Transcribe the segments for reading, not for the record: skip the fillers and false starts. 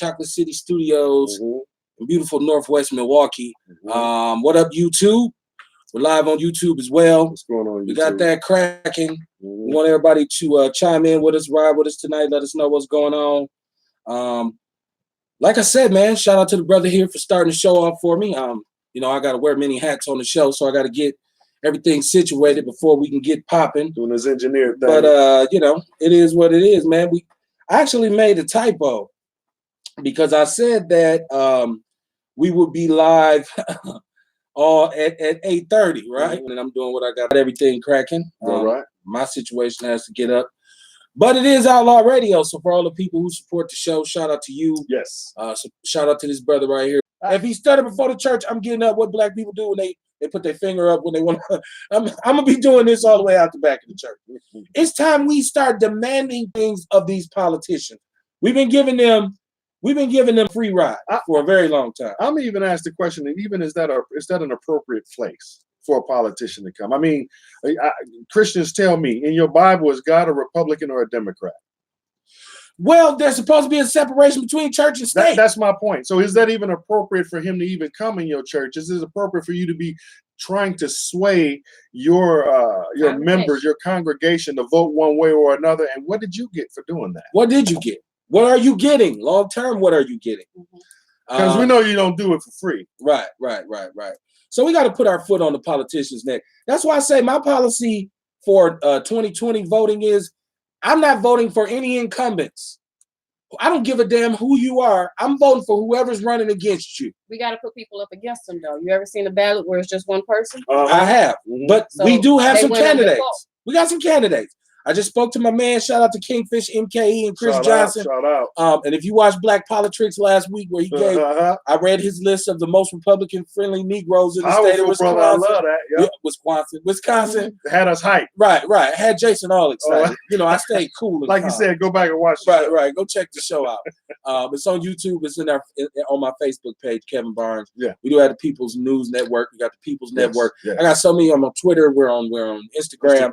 Chocolate City Studios in beautiful Northwest Milwaukee. What up, YouTube? We're live on YouTube as well. What's going on, YouTube? We got that cracking. We want everybody to chime in with us, ride with us tonight. Let us know what's going on. Like I said, man, shout out to the brother here for starting the show off for me. You know, I got to wear many hats on the show, so I got to get everything situated before we can get popping. Doing this engineer thing. But, you know, it is what it is, man. I actually made a typo because I said that we would be live all at 8:30, right? And I'm doing what I got, everything cracking. All right. My situation has to get up. But it is Outlaw Radio, so for all the people who support the show, shout out to you. Yes. So shout out to this brother right here. If he studied before the church, I'm getting up what black people do when they put their finger up when they want to. I'm going to be doing this all the way out the back of the church. It's time we start demanding things of these politicians. We've been giving them free ride for a very long time. I'm even asked the question, and even is that an appropriate place for a politician to come? I mean, Christians tell me, in your Bible, is God a Republican or a Democrat? Well, there's supposed to be a separation between church and state. That's my point. So is that even appropriate for him to even come in your church? Is it appropriate for you to be trying to sway your members, your congregation to vote one way or another? And what did you get for doing that? What did you get? What are you getting? Long term, what are you getting? Because we know you don't do it for free. Right. So we got to put our foot on the politician's neck. That's why I say my policy for 2020 voting is I'm not voting for any incumbents. I don't give a damn who you are. I'm voting for whoever's running against you. We got to put people up against them, though. You ever seen a ballot where it's just one person? I have. But so we do have some candidates. We got some candidates. I just spoke to my man. Shout out to Kingfish, MKE, and Chris Johnson. Shout out. And if you watched Black Politics last week, where he gave, I read his list of the most Republican-friendly Negroes in the state of Wisconsin. Brother, I love that. Yep. Yeah, Wisconsin had us hyped. Right. Had Jason all excited. You know, I stayed cool. Like you said, go back and watch. Right. Go check the show out. It's on YouTube. It's on my Facebook page, Kevin Barnes. Yeah. We do have the People's News Network. We got the People's Network. Yes. I got so many. I'm on Twitter. We're on Instagram.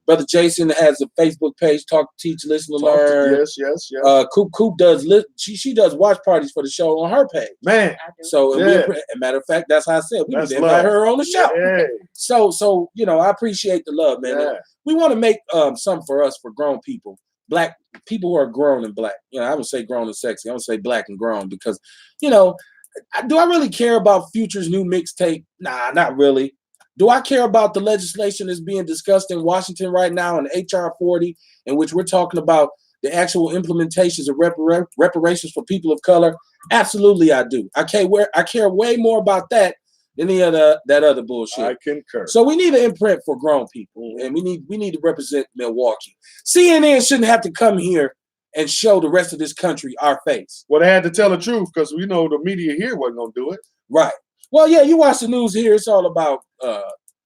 Brother Jason has a Facebook page, Talk, Teach, Listen, to Learn. Yes. Coop does she does watch parties for the show on her page. Man. So matter of fact, that's how I said we invite her on the show. Yeah. So you know, I appreciate the love, man. Yeah. We want to make something for us, for grown people, black people who are grown and black. You know, I would say grown and sexy. I would say black and grown because, you know, do I really care about Future's new mixtape? Nah, not really. Do I care about the legislation that's being discussed in Washington right now in HR 40, in which we're talking about the actual implementations of reparations for people of color? Absolutely, I do. I care way more about that than that other bullshit. I concur. So we need an imprint for grown people, and we need to represent Milwaukee. CNN shouldn't have to come here and show the rest of this country our face. Well, they had to tell the truth because we know the media here wasn't gonna do it. Right. Well, yeah, you watch the news here. It's all about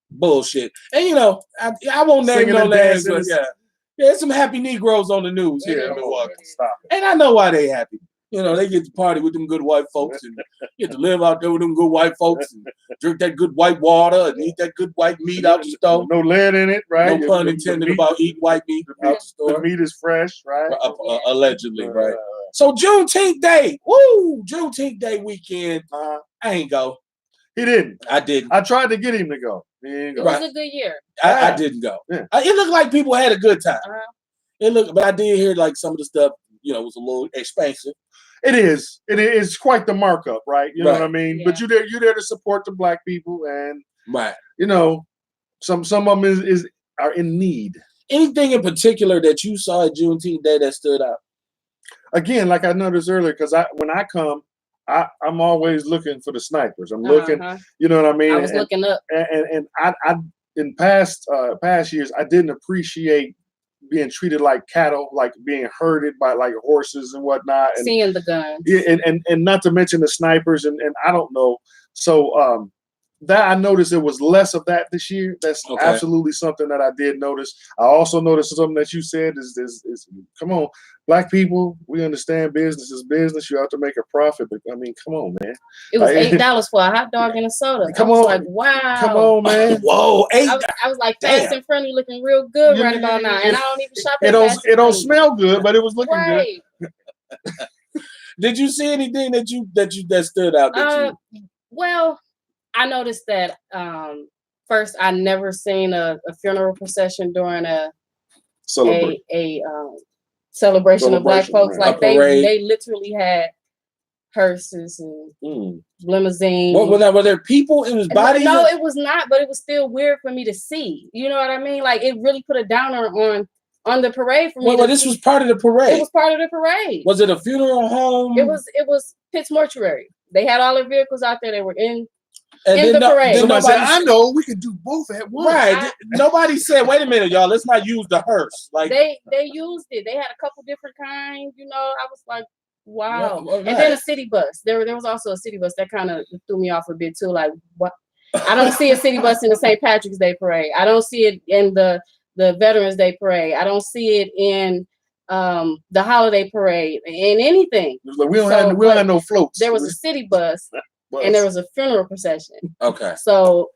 bullshit. And, you know, I won't name no names, but there's some happy Negroes on the news here in Milwaukee. And I know why they happy. You know, they get to party with them good white folks and get to live out there with them good white folks and drink that good white water and eat that good white meat out the stove. No lead in it, right? No pun intended about eating white meat out the store. The meat is fresh, right? Allegedly, right? So Juneteenth Day, Juneteenth Day weekend, I ain't go. He didn't. I didn't. I tried to get him to go. He didn't go. It was a good year. I didn't go. Yeah. It looked like people had a good time. But I did hear like some of the stuff, you know, was a little expensive. It is. It's quite the markup, right? You know what I mean? Yeah. But you're there to support the black people, and right. You know, some of them are in need. Anything in particular that you saw at Juneteenth Day that stood out? Again, like I noticed earlier, because when I come, I'm always looking for the snipers. I'm looking, you know what I mean? I was looking up. And I in past years, I didn't appreciate being treated like cattle, like being herded by like horses and whatnot. And seeing the guns. Yeah, and not to mention the snipers and I don't know. So that I noticed it was less of that this year. That's absolutely something that I did notice. I also noticed something that you said is come on, black people, we understand business is business. You have to make a profit, but I mean, come on, man. It was $8 for a hot dog and a soda. Come on, like wow. Come on, man. Whoa, $8. I was like fast and friendly, looking real good right about now, and I don't even shop. It don't smell good, but it was looking good. Did you see anything that stood out? Well, I noticed that first I never seen a funeral procession during a celebration of Black folks. Right. Like they literally had hearses and limousines. Were there people? It was bodies? No, it was not, but it was still weird for me to see. You know what I mean? Like, it really put a downer on the parade for me. Well, this was part of the parade. It was part of the parade. Was it a funeral home? It was Pitt's Mortuary. They had all their vehicles out there. They were in the parade. Somebody said, I know, we could do both at once. Right. Nobody said, wait a minute, y'all, let's not use the hearse. Like they used it. They had a couple different kinds, I was like, wow. Yeah, right. And then a city bus. There was also a city bus that kind of threw me off a bit too. Like, what? I don't see a city bus in the St. Patrick's Day parade. I don't see it in the Veterans Day parade. I don't see it in the holiday parade, in anything. Like, we don't have no floats. There was a city bus. And there was a funeral procession. Okay. So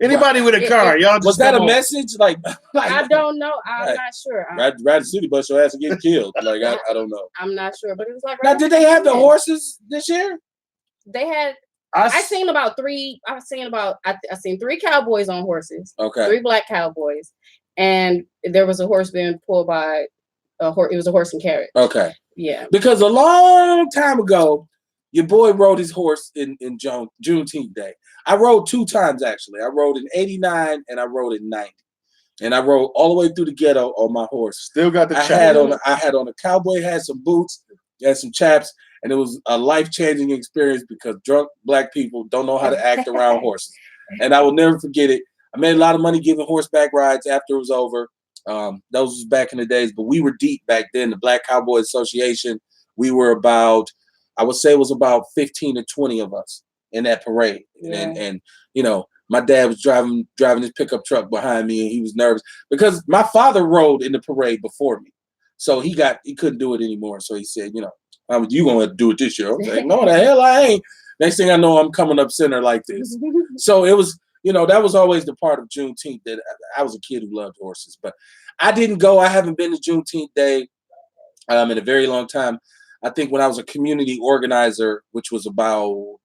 anybody with a car, y'all just was that a message? Like I don't know. I'm not sure. Ride the city bus, your ass to get killed. Like I don't know. I'm not sure, but it was like. Now, did they have the horses this year? They had. I seen about three. I seen 3 cowboys on horses. Okay. 3 Black cowboys, and there was a horse being pulled by a horse. It was a horse and carriage. Okay. Yeah. Because a long time ago, your boy rode his horse in Juneteenth Day. I rode 2 times, actually. I rode in 89 and I rode in 90. And I rode all the way through the ghetto on my horse. Still got the I had on a cowboy hat, some boots, had some chaps, and it was a life-changing experience because drunk Black people don't know how to act around horses. And I will never forget it. I made a lot of money giving horseback rides after it was over. Those was back in the days, but we were deep back then. The Black Cowboy Association, we were about, I would say it was about 15 to 20 of us in that parade. Yeah. And my dad was driving his pickup truck behind me, and he was nervous because my father rode in the parade before me. So he couldn't do it anymore. So he said, you going to have to do it this year. I was like, no, the hell I ain't. Next thing I know, I'm coming up center like this. So it was, that was always the part of Juneteenth that I was a kid who loved horses, but I didn't go. I haven't been to Juneteenth Day in a very long time. I think when I was a community organizer, which was about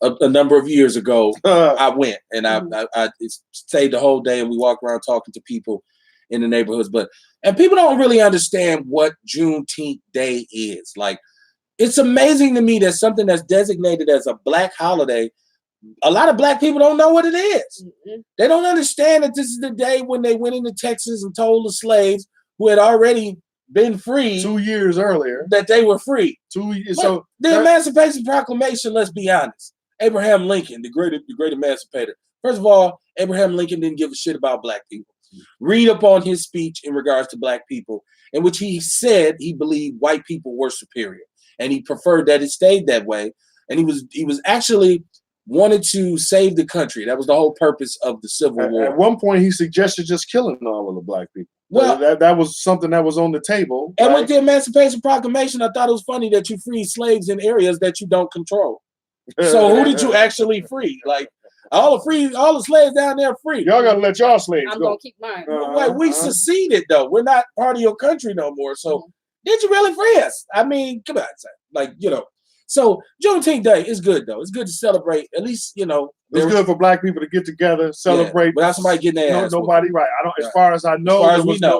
a number of years ago, I went and I stayed the whole day, and we walked around talking to people in the neighborhoods. And people don't really understand what Juneteenth Day is. Like, it's amazing to me that something that's designated as a Black holiday, a lot of Black people don't know what it is. Mm-hmm. They don't understand that this is the day when they went into Texas and told the slaves who had already been free 2 years earlier that they were free. 2 years. So the Emancipation Proclamation, let's be honest, Abraham Lincoln, the great emancipator. First of all, Abraham Lincoln didn't give a shit about Black people. Read up on his speech in regards to Black people, in which he said he believed white people were superior, and he preferred that it stayed that way. And he was actually wanted to save the country. That was the whole purpose of the Civil War. At one point, he suggested just killing all of the Black people. Well, that was something that was on the table. And with the Emancipation Proclamation, I thought it was funny that you free slaves in areas that you don't control. So who did you actually free? Like, all the slaves down there free. Y'all gotta let y'all slaves I'm go. gonna keep mine. Like, we seceded though. We're not part of your country no more. So did you really free us? I mean, come on, like, So Juneteenth Day is good though. It's good to celebrate. At least it's good for Black people to get together, celebrate without somebody getting their ass. Nobody, right? I don't. Right. As far as I know,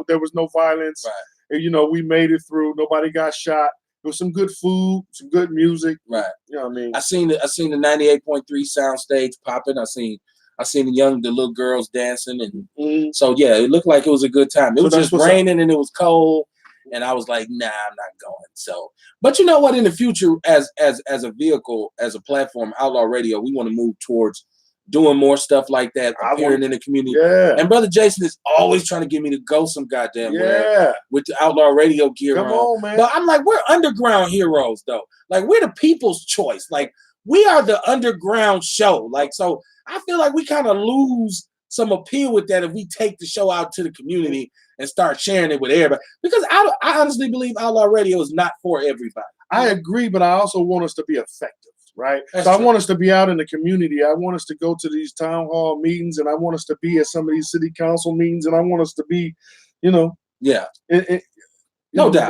there was no violence. Right. And, we made it through. Nobody got shot. There was some good food, some good music. Right. You know what I mean? I seen the 98.3 sound stage popping. I seen the little girls dancing, and so yeah, it looked like it was a good time. It was just raining and it was cold. And I was like, nah, I'm not going. So, but you know what? In the future, as a vehicle, as a platform, Outlaw Radio, we want to move towards doing more stuff like that, appearing in the community. Yeah. And Brother Jason is always trying to get me to go some goddamn where with the Outlaw Radio gear. Come on, man. But I'm like, we're underground heroes, though. Like, we're the people's choice. Like, we are the underground show. Like, so I feel like we kind of lose some appeal with that if we take the show out to the community and start sharing it with everybody. Because I honestly believe Outlaw Radio is not for everybody. I agree, but I also want us to be effective, right? That's so true. I want us to be out in the community. I want us to go to these town hall meetings, and I want us to be at some of these city council meetings, and I want us to be, no doubt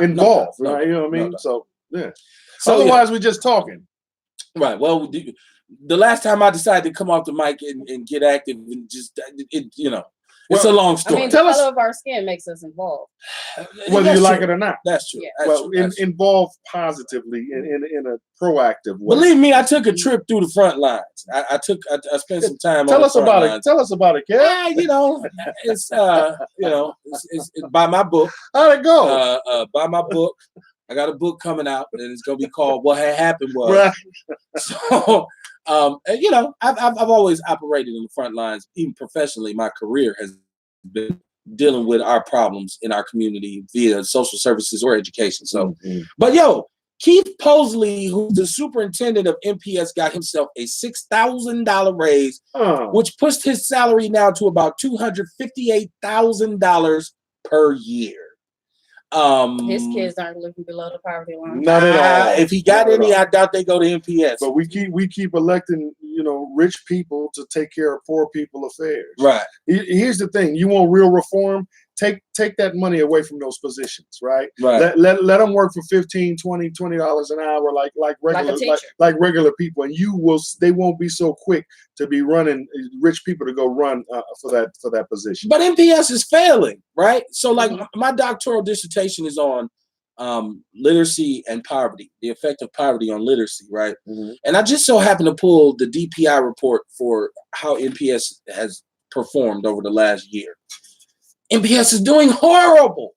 involved, no right? doubt. You know what I mean? No so Yeah. So, otherwise, we're just talking. Right. Well, the last time I decided to come off the mic and get active and just, it's a long story. I mean, the color of our skin makes us involved. Whether you like it or not. That's true. Yeah. That's Well, true. involved positively in a proactive way. Believe me, I took a trip through the front lines. I spent some time. Tell on us the front about lines. it. Tell us about it, Kev. It's it's by my book. How'd it go? By my book. I got a book coming out, and it's gonna be called "What Had Happened Was." Right. So, I've always operated in the front lines, even professionally. My career has been dealing with our problems in our community via social services or education. So, But Keith Posley, who's the superintendent of MPS, got himself a $6,000 raise, which pushed his salary now to about $258,000 per year. His kids aren't living below the poverty line. Not at all. If he got any, I doubt they go to MPS. But we keep electing, rich people to take care of poor people affairs. Right. Here's the thing: you want real reform? Take that money away from those positions, right? Right. Let them work for $15, $20 an hour, like regular people, and they won't be so quick to be running rich people to go run for that position. But MPS is failing, right? So my doctoral dissertation is on literacy and poverty, the effect of poverty on literacy, right? Mm-hmm. And I just so happened to pull the DPI report for how MPS has performed over the last year. MPS is doing horrible.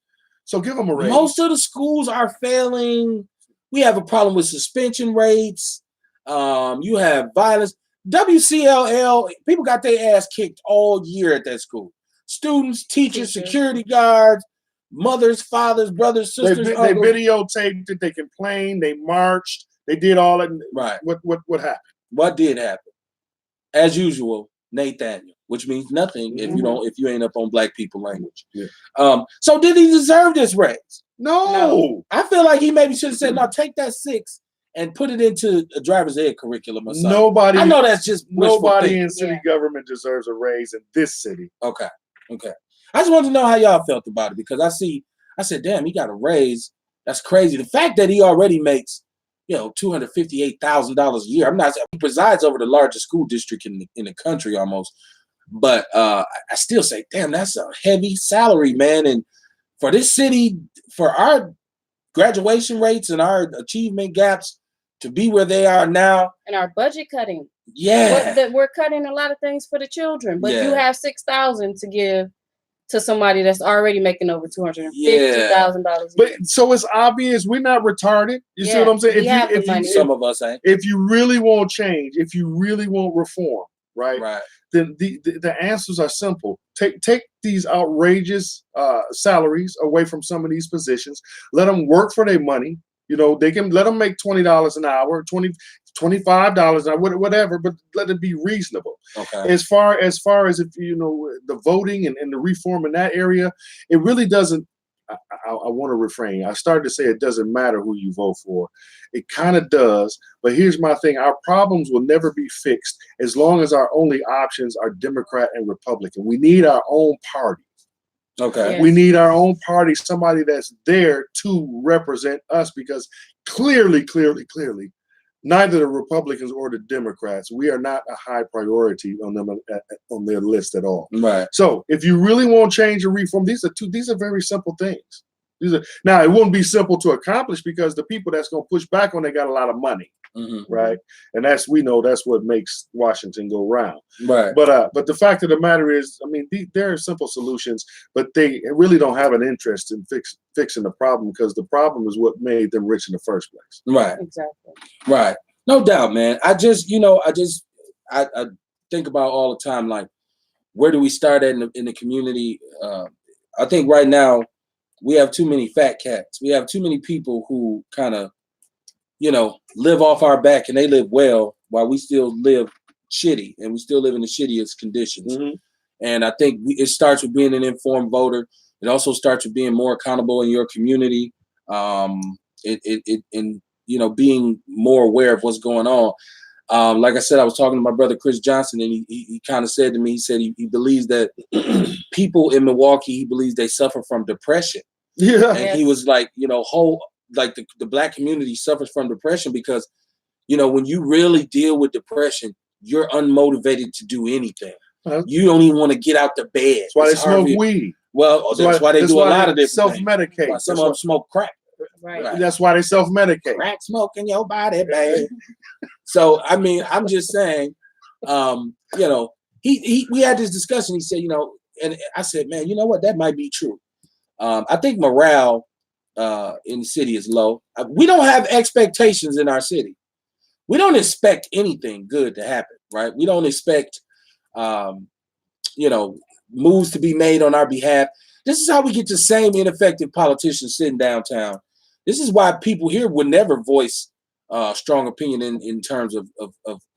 So give them a raise. Most of the schools are failing. We have a problem with suspension rates. You have violence. WCLL, people got their ass kicked all year at that school. Students, teachers, security guards, mothers, fathers, brothers, sisters. They videotaped it. They complained. They marched. They did all that. Right. What happened? What did happen? As usual, Nathaniel, which means nothing if you ain't up on black people language. Yeah. So did he deserve this raise? No. I feel like he maybe should have said, no, take that 6 and put it into a driver's ed curriculum or something. I know that's just nobody in city government deserves a raise in this city. Okay. I just wanted to know how y'all felt about it, because I said, damn, he got a raise. That's crazy. The fact that he already makes, $258,000 a year. I'm not saying he presides over the largest school district in the country almost. But I still say, damn, that's a heavy salary, man. And for this city, for our graduation rates and our achievement gaps to be where they are now. And our budget cutting. Yeah. We're cutting a lot of things for the children. But you have $6,000 to give to somebody that's already making over $250,000. But so it's obvious we're not retarded. You see what I'm saying? Some of us ain't. If you really want change, if you really want reform, right? Then the answers are simple. Take these outrageous salaries away from some of these positions. Let them work for their money. They can let them make $20 an hour, $25 an hour, whatever, but let it be reasonable. Okay. As far as if the voting and the reform in that area, it really doesn't. I want to refrain. I started to say it doesn't matter who you vote for. It kind of does, but here's my thing. Our problems will never be fixed as long as our only options are Democrat and Republican. We need our own party. Okay. Yes. We need our own party, somebody that's there to represent us, because clearly, neither the Republicans or the Democrats, we are not a high priority on them on their list at all. Right. So if you really want change or reform, these are very simple things. Now it wouldn't be simple to accomplish, because the people that's going to push back on, they got a lot of money, right? And that's what makes Washington go round. Right. But the fact of the matter is, there are simple solutions, but they really don't have an interest in fixing the problem, because the problem is what made them rich in the first place. Right. Exactly. Right. No doubt, man. I think about all the time, like, where do we start at in the community? I think right now we have too many fat cats. We have too many people who kind of, live off our back, and they live well while we still live shitty, and we still live in the shittiest conditions. Mm-hmm. And I think it starts with being an informed voter. It also starts with being more accountable in your community. Being more aware of what's going on. Like I said, I was talking to my brother Chris Johnson, and he kind of said to me, he said he believes that people in Milwaukee, he believes they suffer from depression. Yeah. And he was like, like the black community suffers from depression because, you know, when you really deal with depression, you're unmotivated to do anything. You don't even want to get out the bed. That's why they smoke weed. Well, that's why they do a lot of different self-medicate. Things. Some of them smoke crack. Right. That's why they self-medicate. Crack smoking your body, babe. So I mean, I'm just saying, you know, we had this discussion. He said, you know, and I said, man, you know what? That might be true. I think morale in the city is low. We don't have expectations in our city. We don't expect anything good to happen, right? We don't expect, you know, moves to be made on our behalf. This is how we get the same ineffective politicians sitting downtown. This is why people here would never voice strong opinion in terms of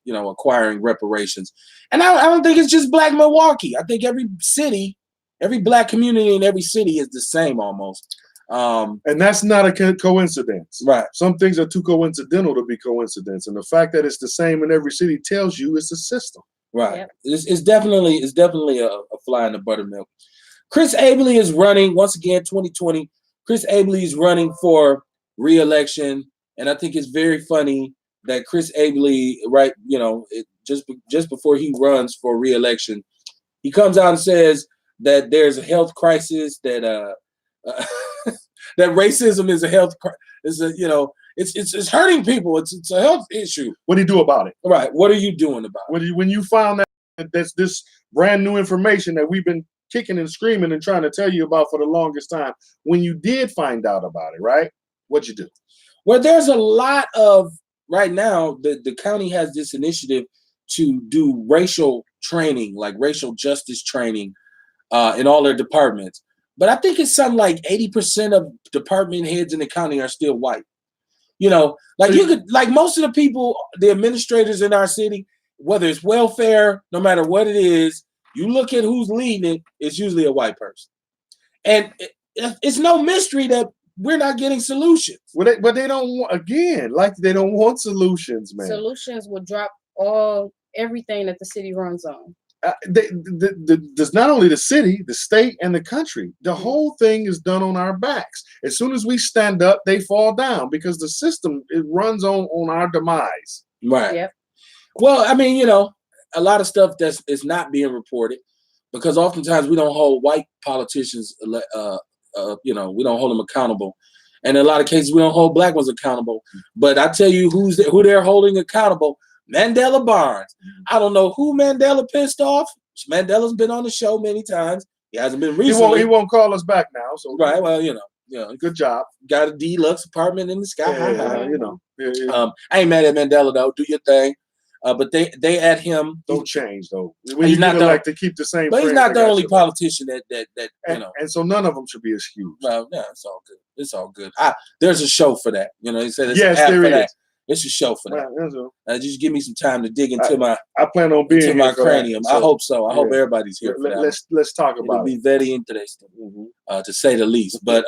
you know, acquiring reparations. And I don't think it's just Black Milwaukee. I think every city, every Black community in every city is the same almost. And that's not a coincidence. Right. Some things are too coincidental to be coincidence. And the fact that it's the same in every city tells you it's a system. Right. Yep. It's definitely a fly in the buttermilk. Chris Abele is running once again, 2020. Chris Abele is running for re-election, and I think it's very funny that Chris Abele, right, you know, just before he runs for re-election, he comes out and says that there's a health crisis, that that racism is a health you know, it's hurting people. It's a health issue. What do you do about it? Right. What are you doing about it? When you found that that's this brand new information that we've been kicking and screaming and trying to tell you about for the longest time, when you did find out about it, right? What'd you do? Well, there's a lot of, right now, the county has this initiative to do racial training, like racial justice training in all their departments. But I think it's something like 80% of department heads in the county are still white. You know, like like most of the people, the administrators in our city, whether it's welfare, no matter what it is, you look at who's leading it, it's usually a white person. And it's no mystery that we're not getting solutions. But they don't want, again, like they don't want solutions, man. Solutions will drop everything that the city runs on. There's not only the city, the state, and the country. The whole thing is done on our backs. As soon as we stand up, they fall down because the system, it runs on our demise. Right. Yep. Well, I mean, you know, a lot of stuff is not being reported because oftentimes we don't hold white politicians, you know, we don't hold them accountable. And in a lot of cases, we don't hold Black ones accountable. But I tell you who they're holding accountable, Mandela Barnes. I don't know who Mandela pissed off. Mandela's been on the show many times. He hasn't been recently. He won't call us back now. So right. Well, you know, good job. Got a deluxe apartment in the sky. You know. Yeah. I ain't mad at Mandela though. Do your thing. But they at him. Don't change though. He's not like to keep the same. But he's not the only politician that you know. And so none of them should be excused. Well, yeah, it's all good. It's all good. There's a show for that. You know, he said yes, there is. That. It's a show for that. Just give me some time to dig into I plan on being into my cranium. So, I hope so. I hope everybody's here for that. Let's talk about it. It'll be very interesting, to say the least. But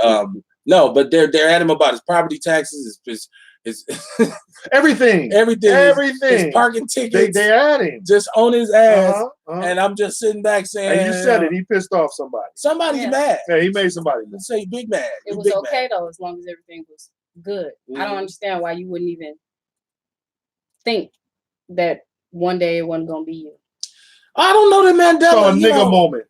no, but they're at him about his property taxes, his everything. His parking tickets. They at him just on his ass, and I'm just sitting back saying. And you said it. He pissed off somebody. Somebody's mad. Yeah, he made somebody mad. Let's say big mad. It was okay though, as long as everything was good. I don't understand why you wouldn't even think that one day it wasn't gonna be you. I don't know that Mandela. So a nigga moment.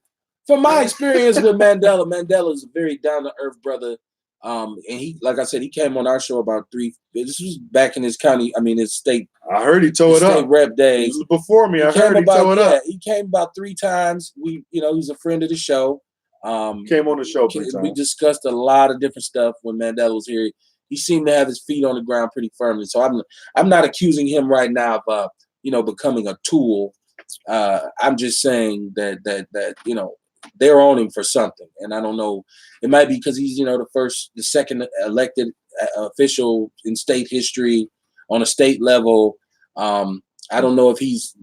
From my experience with Mandela is a very down to earth brother. And he, like I said, he came on our show about this was back in his county, his state. I heard he tore it up. State rep days. Before me, I heard he tore it up. He came about 3 times. He's a friend of the show. Came on the show 3 times. We discussed a lot of different stuff when Mandela was here. He seemed to have his feet on the ground pretty firmly. So I'm not accusing him right now of becoming a tool. I'm just saying that they're on him for something, and I don't know. It might be because he's the second elected official in state history on a state level. I don't know if he's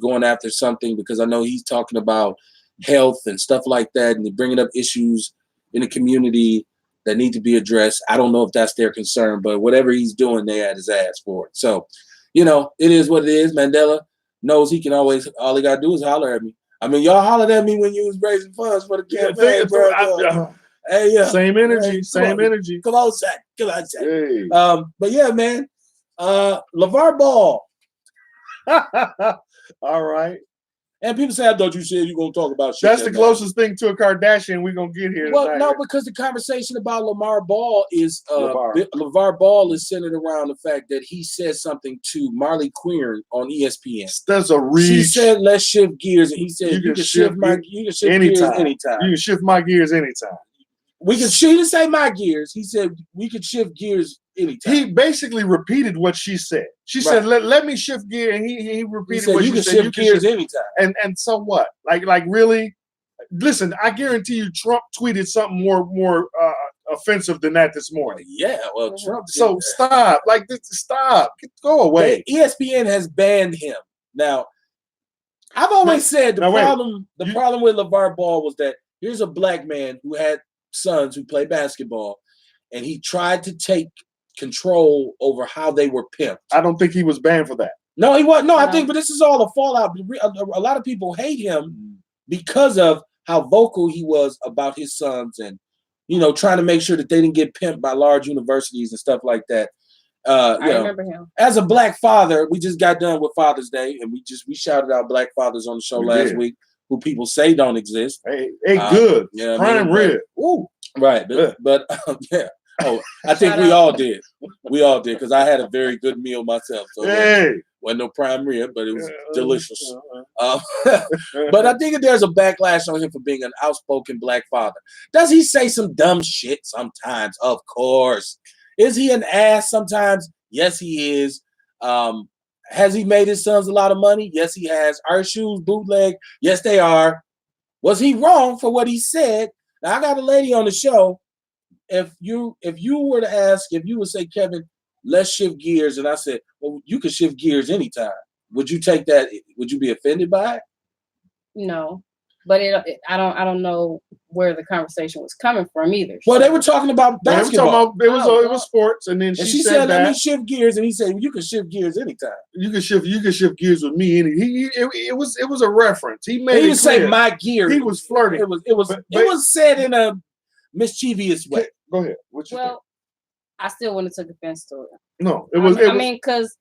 going after something, because I know he's talking about health and stuff like that, and bringing up issues in the community that need to be addressed. I don't know if that's their concern, but whatever he's doing, they at his ass for it. So, it is what it is. Mandela knows he can always. All he gotta do is holler at me. Y'all hollered at me when you was raising funds for the campaign, bro. Hey, yeah. Same energy. Hey, same energy. Come on, Shaq. Come on, Shaq. Hey. But yeah, man. LeVar Ball. All right. And people say, I thought you said you're going to talk about shit. That's the closest thing to a Kardashian we're going to get here. Well, tonight. no, because the conversation about LeVar Ball is LeVar Ball is centered around the fact that he said something to Marley Quinn on ESPN. That's a reach. She said, let's shift gears. And he said, you can shift gears anytime. You can shift my gears anytime. She didn't say my gears. He said, we could shift gears anytime. He basically repeated what she said. She said, let me shift gear. And he repeated what she said. You can shift gears anytime. And so what? Like really? Listen, I guarantee you Trump tweeted something more offensive than that this morning. Yeah, well, Trump. So stop. Stop. Go away. ESPN has banned him. Now, I've always said the problem with LeVar Ball was that here's a black man who had sons who play basketball, and he tried to take control over how they were pimped. I don't think he was banned for that. No, he wasn't. No, I think, but this is all a fallout. A lot of people hate him because of how vocal he was about his sons and, trying to make sure that they didn't get pimped by large universities and stuff like that. I remember him. As a black father, we just got done with Father's Day, and we shouted out black fathers on the show last week who people say don't exist. Hey, good. Prime rib. Ooh. Right. But yeah. Oh, I think we all did. We all did, because I had a very good meal myself. So wasn't no prime rib, but it was delicious. But I think that there's a backlash on him for being an outspoken black father. Does he say some dumb shit sometimes? Of course. Is he an ass sometimes? Yes, he is. Has he made his sons a lot of money? Yes, he has. Are his shoes bootleg? Yes, they are. Was he wrong for what he said? Now, I got a lady on the show. If you were to ask, if you would say, Kevin, let's shift gears, and I said, well, you can shift gears anytime. Would you take that? Would you be offended by it? No, but I don't know where the conversation was coming from either. Well, they were talking about basketball. It was sports, and then she said let me shift gears, and he said, well, you can shift gears anytime. You can shift gears with me. And it was a reference. He didn't say my gear. He was flirting. It was said in a mischievous way. Go ahead. I still wouldn't have took offense to it. No, because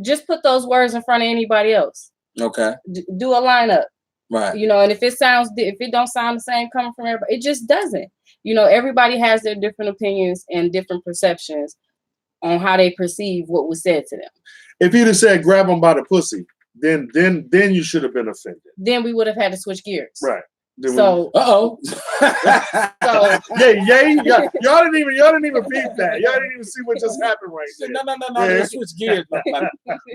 just put those words in front of anybody else. Okay. Do a lineup. Right. And if it don't sound the same coming from everybody, it just doesn't. Everybody has their different opinions and different perceptions on how they perceive what was said to them. If he'd have said grab them by the pussy, then you should have been offended. Then we would have had to switch gears. Right. So y'all didn't even peep that. Y'all didn't even see what just happened right there. No. Let's switch gears.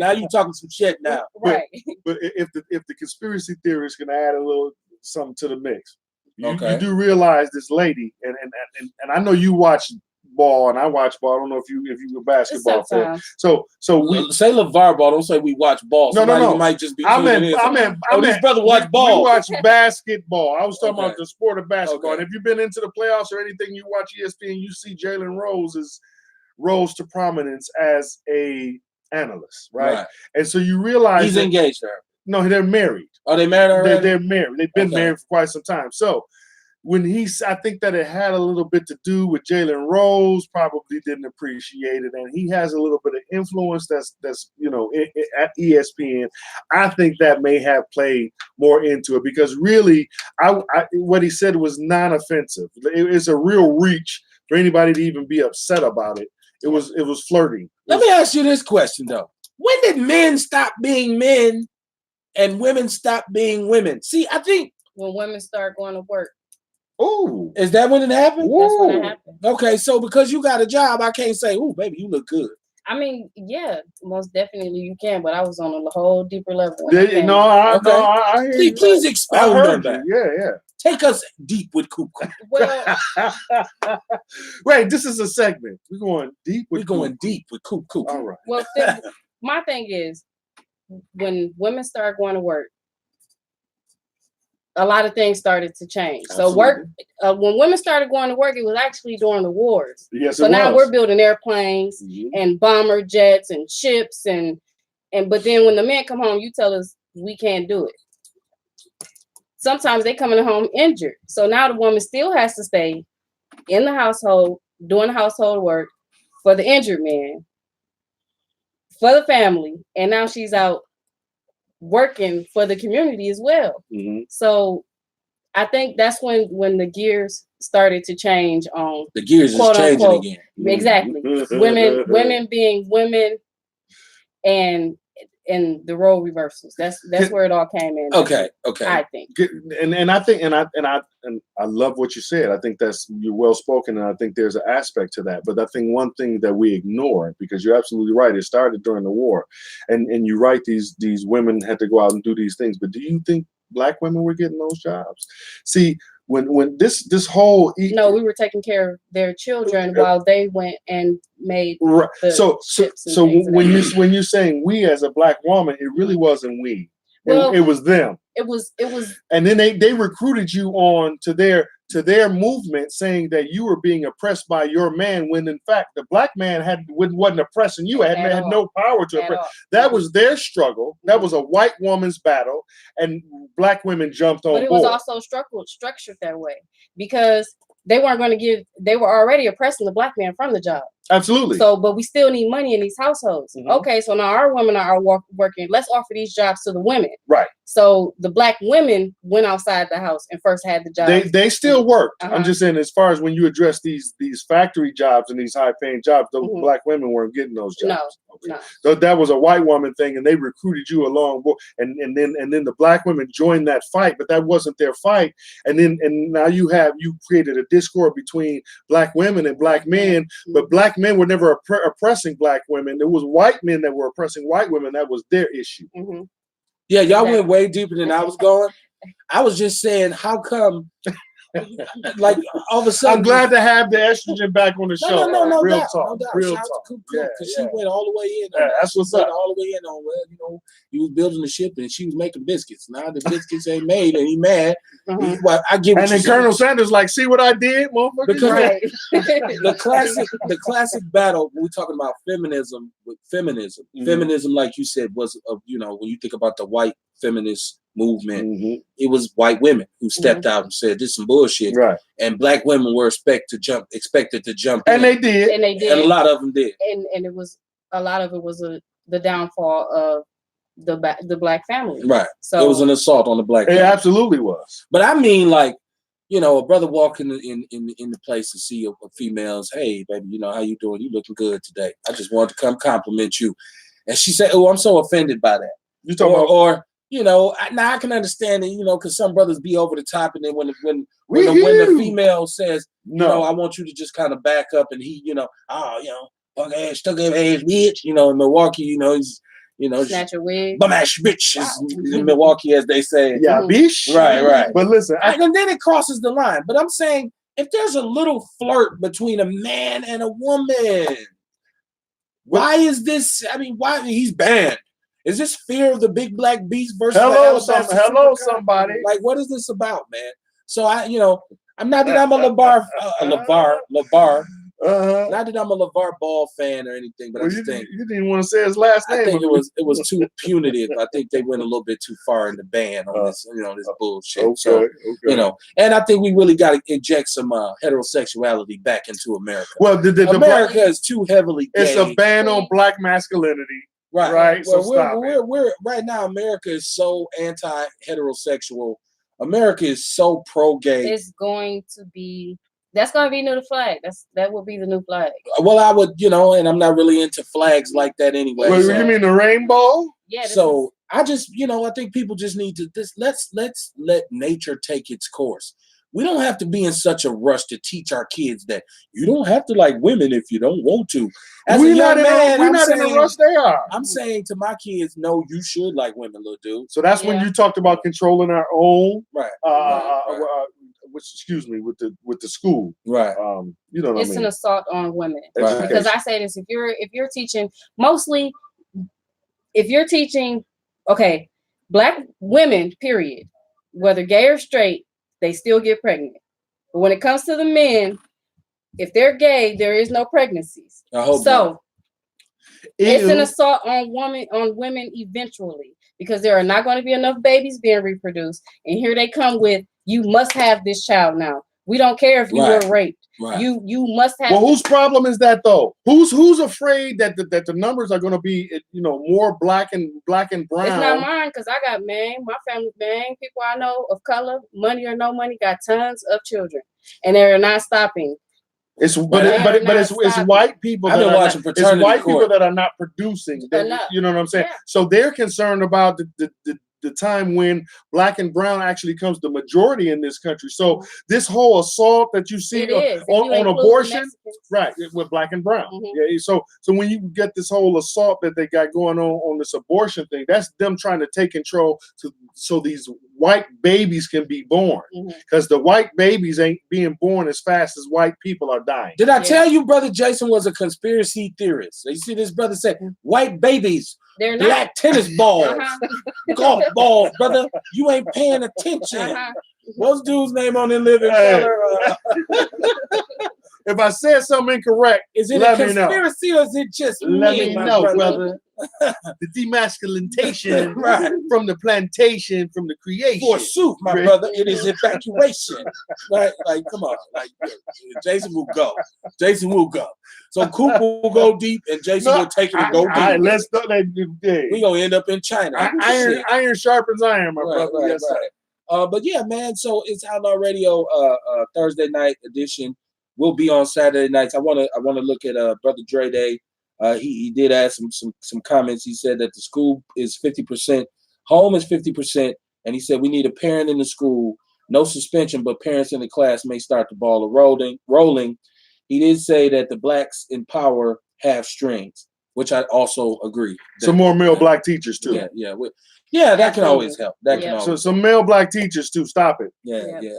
Now you talking some shit now. Right. But if the conspiracy theorists can add a little something to the mix, you do realize this lady, and I know you watch ball and I watch ball. I don't know if you a basketball fan. So we say LeVar Ball. Don't say we watch ball. No. Might just be. I meant this brother watch ball. We watch basketball. I was talking about the sport of basketball. And if you've been into the playoffs or anything, you watch ESPN. You see Jalen rose to prominence as a analyst, right? And so you realize he's engaged to her. No, they're married. Oh, they married already? They're married. They've been married for quite some time. So when I think that it had a little bit to do with Jalen Rose, probably didn't appreciate it, and he has a little bit of influence that's at ESPN. I think that may have played more into it because really, what he said was non-offensive. It's a real reach for anybody to even be upset about it. It was flirting. Let me ask you this question though: when did men stop being men and women stop being women? See, I think when women start going to work. Oh, is that when it happened? That's when it happened. Okay, so because you got a job, I can't say, "Oh, baby, you look good." I mean, yeah, most definitely you can, but I was on a whole deeper level. I hear you. Please expound on that. Yeah. Take us deep with Coop. Well, wait, this is a segment. We're going deep with Coop. All right. Well, my thing is, when women start going to work, a lot of things started to change. Absolutely. So when women started going to work, it was actually during the wars. Yes, so now we're building airplanes and bomber jets and ships but then when the men come home, you tell us we can't do it. sometimes they come in the home injured. So now the woman still has to stay in the household, doing household work for the injured man, for the family, and now she's out working for the community as well. Mm-hmm. So I think that's when the gears started to change on the gears is changing unquote, again. Exactly. women being women and the role reversals. That's where it all came in. Okay. I think. And I think and I love what you said. I think you're well spoken, and I think there's an aspect to that. But I think one thing that we ignore, because you're absolutely right, it started during the war, and you're right. These women had to go out and do these things. But do you think Black women were getting those jobs? See, when this whole no, we were taking care of their children while they went and made right. So when you're saying we as a Black woman, it really wasn't we. Well, it was them. It was. And then they recruited you on to their movement, saying that you were being oppressed by your man, when in fact the Black man wasn't oppressing you. Had no power to oppress. That was their struggle. That was a white woman's battle, and Black women jumped on board. But it was also structured that way because they weren't going to give. They were already oppressing the Black man from the job. Absolutely. So, but we still need money in these households. Mm-hmm. Okay, so now our women are working. Let's offer these jobs to the women. Right. So the Black women went outside the house and first had the jobs. They still worked. I'm just saying, as far as when you address these factory jobs and these high paying jobs, those Black women weren't getting those jobs. No. So that was a white woman thing, and they recruited you along, and then the Black women joined that fight, but that wasn't their fight. And now you created a discord between Black women and Black men, but Black men were never oppressing Black women. It was white men that were oppressing white women. That was their issue. Mm-hmm. Yeah, y'all went way deeper than I was going. I was just saying, how come, like, all of a sudden... I'm glad to have the estrogen back on the show. No real doubt. talk. Real talk. Because she went all the way in. That's what's up. All the way in on, well, he was building the ship and she was making biscuits. Now the biscuits ain't made and he mad. Well, I get what and then Colonel Sanders like, see what I did, motherfucker? Because the classic battle, when we're talking about feminism, feminism, like you said, was, when you think about the white feminist movement, it was white women who stepped out and said, "This is some bullshit." Right. And Black women were expected to jump and in. They did. And they did. And a lot of them did. And it was a lot of it was the downfall of the Black family. Right. So it was an assault on the Black family. It absolutely was. But I mean, like, a brother walking in the place to see a female's, "Hey, baby, how you doing? You looking good today. I just wanted to come compliment you." And she said, "Oh, I'm so offended by that." You talking about? Now I can understand it, because some brothers be over the top, and then when the female says, "No, I want you to just kind of back up," and he, fuck ass, stuck up ass bitch, in Milwaukee, he's, snatch a wig, bum ass bitch in Milwaukee, as they say. Yeah, bitch. Right. But listen, and then it crosses the line. But I'm saying, if there's a little flirt between a man and a woman, why is this? I mean, why he's banned? Is this fear of the big black beast versus hello somebody? Like, what is this about, man? So I'm not that I'm a LeVar. Not that I'm a LeVar Ball fan or anything, but I just think you didn't want to say his last name. I think it was too punitive. I think they went a little bit too far in the ban on this, this bullshit. Okay, so, and I think we really got to inject some heterosexuality back into America. Well, America is too heavily gay. It's a ban on black masculinity. Right. Well, so we're right now. America is so anti-heterosexual. America is so pro-gay. It's going to be. That's going to be new flag. That will be the new flag. Well, I would, and I'm not really into flags like that anyway. Well, you mean the rainbow? Yeah. So I just, I think people just need to let's let nature take its course. We don't have to be in such a rush to teach our kids that you don't have to like women if you don't want to. We're not in a rush. They are. I'm saying to my kids, no, you should like women, little dude. So that's when you talked about controlling our own, right? With the school, right? It's an assault on women. Right. Because I say this: if you're teaching, mostly, if you're teaching, black women, period, whether gay or straight, they still get pregnant. But when it comes to the men, if they're gay, there is no pregnancies. I hope so. Not. It's an assault on women eventually. because there are not going to be enough babies being reproduced. And here they come with, you must have this child now. We don't care if you were raped. Right. You must have. Well, whose problem is that though? Who's afraid that the numbers are going to be, more black and brown? It's not mine, because I got my family, people I know of color, money or no money, got tons of children, and they're not stopping. It's white people. I've been watching Fraternity Court. People that are not producing. You know what I'm saying? Yeah. So they're concerned about the time when black and brown actually comes the majority in this country. So this whole assault that you see on abortion, right, with black and brown. Yeah. So when you get this whole assault that they got going on this abortion thing, that's them trying to take control so these white babies can be born, because the white babies ain't being born as fast as white people are dying. Did I tell you Brother Jason was a conspiracy theorist? You see this brother say white babies, they're black tennis balls, golf balls, brother. You ain't paying attention. What's dude's name on the living color? If I said something incorrect, is it a conspiracy or is it just let me know, brother? The demasculinization from the plantation, from the creation. Forsooth, my brother, it is evacuation. Right? Like, come on. Like, Jason will go. Jason will go. So Coop will go deep and Jason will take it and go deep. All right, let's do that. We're going to end up in China. Iron sharpens iron, my brother. Right, yes, right. But yeah, man, so it's Outlaw Radio Thursday night edition. We'll be on Saturday nights. I want to look at Brother Dre Day. He did add some comments. He said that the school is 50%, home is 50%, and he said we need a parent in the school, no suspension, but parents in the class may start the ball rolling. He did say that the blacks in power have strings, which I also agree. Some more male black teachers too. Yeah, that can always help. So some male black teachers too. Stop it. Yeah.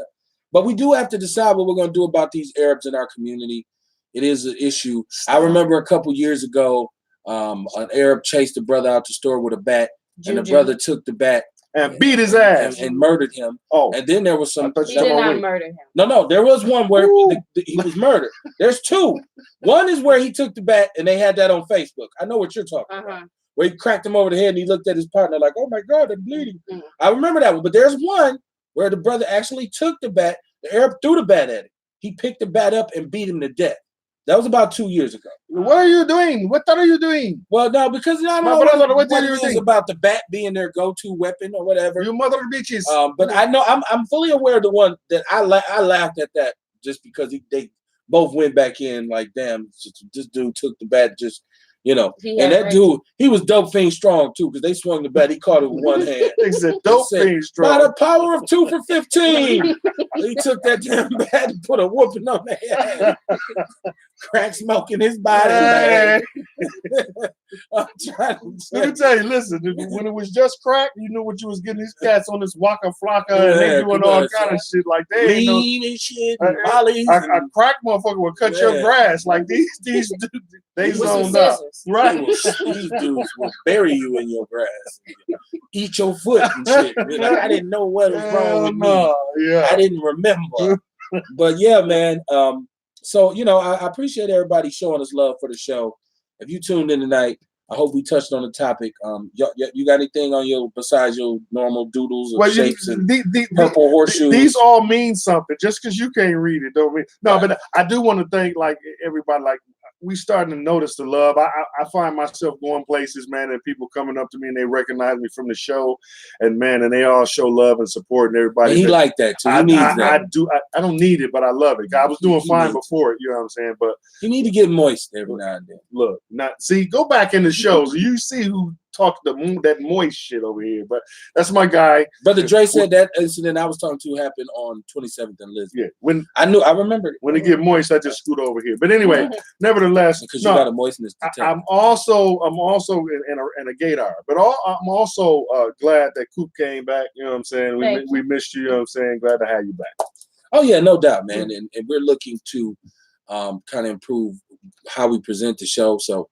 But we do have to decide what we're going to do about these Arabs in our community. It is an issue. I remember a couple years ago, an Arab chased a brother out the store with a bat, and the brother took the bat and beat his ass and murdered him. Oh, and then there was some. He did not murder him. No, there was one where he was murdered. There's two. One is where he took the bat, and they had that on Facebook. I know what you're talking about. Where he cracked him over the head, and he looked at his partner like, "Oh my God, I'm bleeding." I remember that one. But there's one where the brother actually took the bat. The Arab threw the bat at him. He picked the bat up and beat him to death. That was about 2 years ago. What are you doing? What are you doing? Well, no, because I don't know what it is about the bat being their go-to weapon or whatever. You mother bitches. But I know I'm fully aware of the one that I laughed at that just because they both went back in like, damn, this dude took the bat just. And that dude, he was dope fiend strong too, because they swung the bat. He caught it with one hand. He said, dope fiend strong. By the power of 2 for 15. He took that damn bat and put a whooping on the head. Crack smoking his body. Man. Let me tell you, listen, when it was just crack, you knew what you was getting. These cats on this Waka Flocka and they doing all kind of shit like that. Lean and shit. And a crack motherfucker will cut your grass. Like these dudes, they zoned up. Right. These dudes will bury you in your grass. Eat your foot and shit. Like, I didn't know what was wrong with me. Yeah. I didn't remember. But yeah, man. So, I appreciate everybody showing us love for the show. If you tuned in tonight, I hope we touched on the topic. You got anything on your besides your normal doodles or shapes and purple horseshoes? These all mean something. Just because you can't read it don't mean no. But I do want to thank everybody. We starting to notice the love. I find myself going places, man, and people coming up to me and they recognize me from the show, and they all show love and support and everybody. And he like that too. I don't need it, but I love it. I was doing fine before it. You know what I'm saying? But you need to get moist every now and then. Look, go back in the shows. You see who talked that moist shit over here. But that's my guy. Brother Dre said that incident I was talking to happened on 27th and Lisbon. Yeah, I remembered it. When it get moist, I just scoot over here. But anyway, nevertheless, because you got a moistness detector. I'm also in a gaydar, but I'm also glad that Coop came back. You know what I'm saying? We missed you. You know what I'm saying? Glad to have you back. Oh yeah, no doubt, man. And we're looking to kind of improve how we present the show. So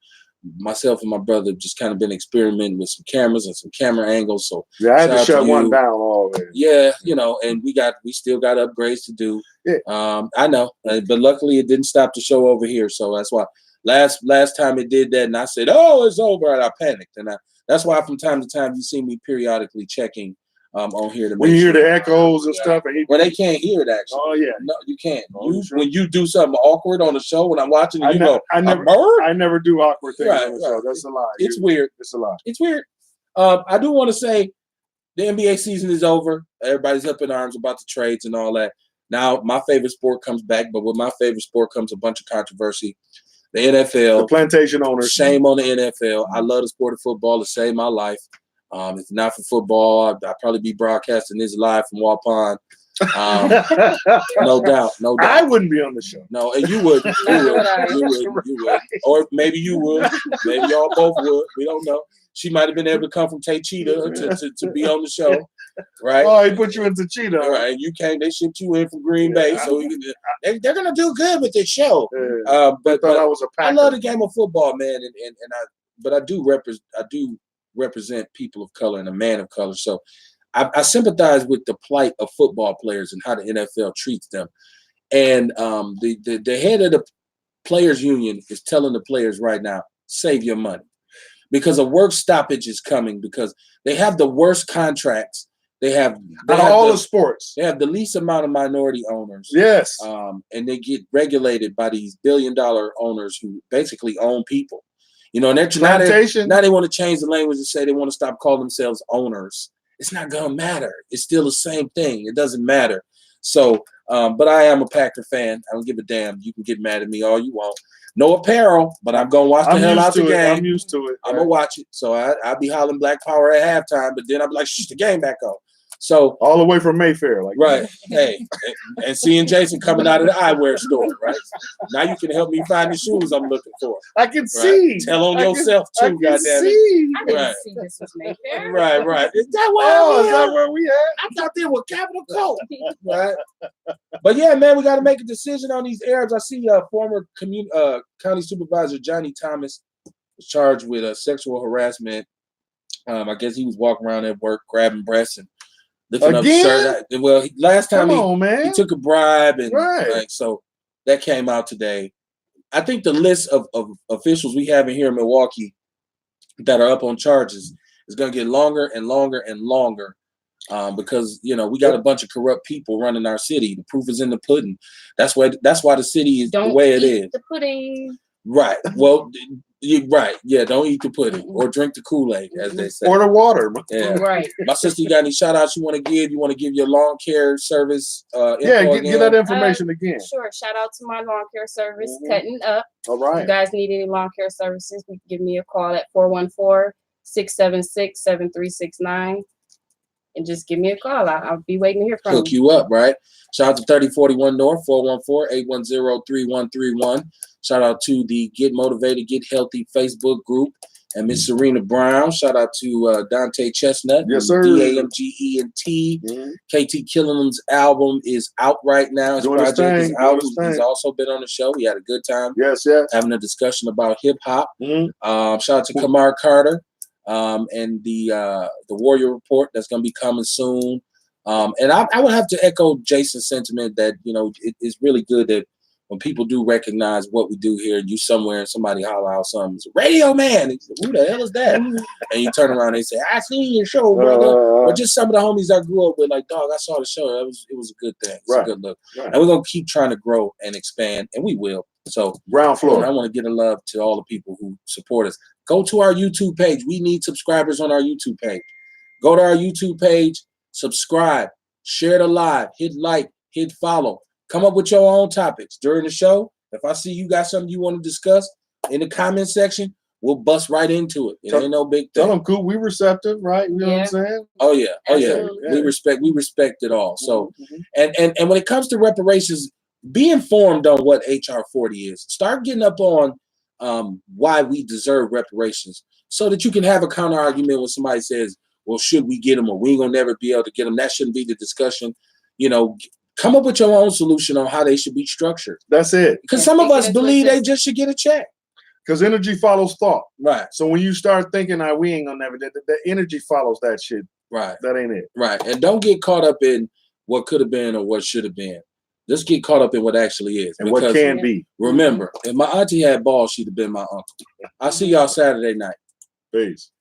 myself and my brother just kind of been experimenting with some cameras and some camera angles. So yeah, I had to shut one down already. Yeah, and we still got upgrades to do. Yeah. I know, but luckily it didn't stop the show over here. So that's why Last time it did that, and I said, "Oh, it's over," and I panicked, and that's why from time to time you see me periodically checking on here to when make you hear sure. the echoes and stuff. And Well, they can't hear it actually. Oh yeah, no, you can't. Sure. When you do something awkward on the show when I'm watching, and I never do awkward things on the show. That's a lie. It's weird. It's a lie. It's weird. I do want to say the NBA season is over. Everybody's up in arms about the trades and all that. Now my favorite sport comes back, but with my favorite sport comes a bunch of controversy. The NFL, the plantation owners. Shame on the NFL. I love the sport of football. It saved my life. If not for football, I'd probably be broadcasting this live from Waupun. No doubt. I wouldn't be on the show. No, and you would. You would. Or maybe you would. Maybe y'all both would. We don't know. She might have been able to come from Techeetah to be on the show, right? Oh, he put you into Techeetah. Right, and you came. They shipped you in from Green Bay, so they're gonna do good with this show. But I was a Packer. I love the game of football, man, but I do represent people of color and a man of color, so I sympathize with the plight of football players and how the NFL treats them. And the head of the players union is telling the players right now, save your money. Because a work stoppage is coming because they have the worst contracts. They have all the sports. They have the least amount of minority owners. Yes. And they get regulated by these billion-dollar owners who basically own people. You know, and now they want to change the language and say they want to stop calling themselves owners. It's not gonna matter. It's still the same thing. It doesn't matter. So, but I am a Packer fan. I don't give a damn. You can get mad at me all you want. No apparel, but I'm gonna watch the hell out the game. I'm used to it. I'm gonna watch it. So I'll be hollering Black Power at halftime, but then I'll be like, shh, the game back on. So all the way from Mayfair, like right. Hey, and seeing Jason coming out of the eyewear store, right? Now you can help me find the shoes I'm looking for. I can see. Tell on yourself too, goddamn it. I didn't see this was Mayfair. Right. Is that where we at? I thought they were Capital Coat. Right. But yeah, man, we got to make a decision on these Arabs. I see former county supervisor Johnny Thomas was charged with sexual harassment. I guess he was walking around at work grabbing breasts and lifting up the shirt. Well, last time he took a bribe, and so that came out today. I think the list of officials we have in here in Milwaukee that are up on charges is going to get longer and longer and longer because we got a bunch of corrupt people running our city. The proof is in the pudding. That's why the city is the way it is. The pudding. Right. Well, right. Yeah. Don't eat the pudding or drink the Kool-Aid, as they say. Or the water. Yeah. Right. My sister, you got any shout outs you want to give? You want to give your lawn care service? Get that information again. Sure. Shout out to my lawn care service, Cutting Up. All right. If you guys need any lawn care services, you can give me a call at 414-676-7369. And just give me a call. I'll be waiting to hear from you. Hook you up, right? Shout out to 3041 North, 414-810-3131. Shout out to the Get Motivated, Get Healthy Facebook group and Miss Serena Brown. Shout out to Dante Chestnut. Yes, sir. DAMGENT. KT Killingham's album is out right now. His project is out. He's also been on the show. We had a good time. Yes. Having a discussion about hip hop. Shout out to Kamar Carter. And the Warrior Report that's going to be coming soon. And I would have to echo Jason's sentiment that, it's really good that when people do recognize what we do here, you somewhere and somebody holler out something, it's Radio Man. Who the hell is that? And you turn around and they say, I seen your show, brother. Or just some of the homies I grew up with, like, dog, I saw the show. It was a good thing. It's a good look. Right. And we're going to keep trying to grow and expand, and we will. So ground floor. I want to get a love to all the people who support us. Go to our YouTube page. We need subscribers on our YouTube page. Go to our YouTube page, subscribe, share the live, hit like, hit follow. Come up with your own topics during the show. If I see you got something you want to discuss in the comment section, we'll bust right into it. It ain't no big thing. Tell them, cool. We receptive, right? You know what I'm saying? Oh yeah. We respect it all. So, and when it comes to reparations, be informed on what HR 40 is. Start getting up on why we deserve reparations, so that you can have a counter argument when somebody says, "Well, should we get them, or we ain't gonna never be able to get them?" That shouldn't be the discussion. Come up with your own solution on how they should be structured. That's it. Because some of us believe they just should get a check. Because energy follows thought. Right. So when you start thinking, we ain't gonna never, the energy follows that shit. Right. That ain't it. Right. And don't get caught up in what could have been or what should have been. Let's get caught up in what actually is. And what can be. Remember, if my auntie had balls, she'd have been my uncle. I'll see y'all Saturday night. Peace.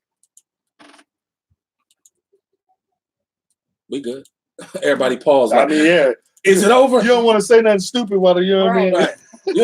We good. Everybody pause. I mean, yeah. Is it over? You don't want to say nothing stupid while you know what I mean? Right.